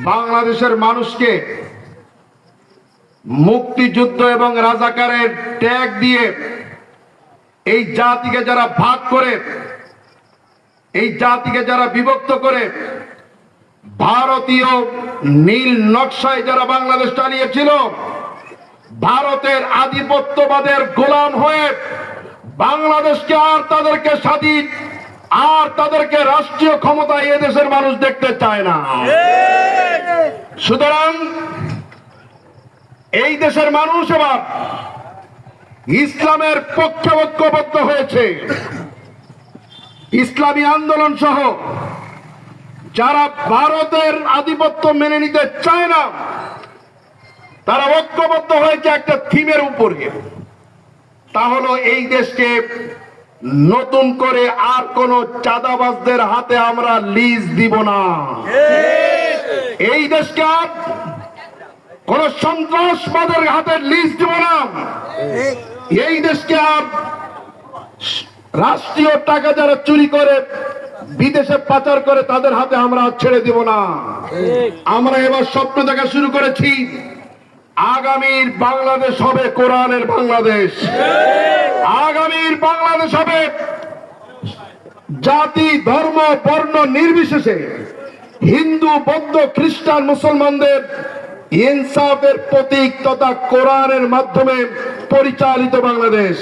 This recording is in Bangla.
বাংলাদেশের মানুষকে মুক্তিযুদ্ধ এবং রাজাকারের ট্যাগ দিয়ে এই জাতিকে যারা ভাগ করে, এই জাতিকে যারা বিভক্ত করে, ভারতীয় নীল নকশায় যারা বাংলাদেশ চালিয়েছিল, ভারতের আধিপত্যবাদের গোলাম হয়ে বাংলাদেশকে আর তাদেরকে স্বাধীন আর তাদেরকে রাষ্ট্রীয় ক্ষমতায় এদেশের মানুষ দেখতে চায় না। সুতরাং এই দেশের মানুষ এবার ইসলামের পক্ষে ঐক্যবদ্ধ হয়েছে। ইসলামী আন্দোলন সহ যারা ভারতের আধিপত্য মেনে নিতে চায় না, তারা ঐক্যবদ্ধ হয়েছে একটা থিমের উপরে। তা হলো এই দেশকে নতুন করে আর কোন চাঁদাবাজদের হাতে আমরা লিজ দিব না। এই দেশকে আর কোন সন্ত্রাসবাদের হাতে লিজ দিব না। এই দেশকে আর রাষ্ট্রীয় টাকা যারা চুরি করে বিদেশে পাচার করে তাদের হাতে আমরা ছেড়ে দিব না। আমরা এবার স্বপ্ন দেখা শুরু করেছি, আগামীর বাংলাদেশ হবে কোরআনের বাংলাদেশ। আগামীর বাংলাদেশ হবে জাতি ধর্ম বর্ণ নির্বিশেষে হিন্দু বৌদ্ধ খ্রিস্টান মুসলমানদের ইনসাফের প্রতীক তথা কোরআনের মাধ্যমে পরিচালিত বাংলাদেশ।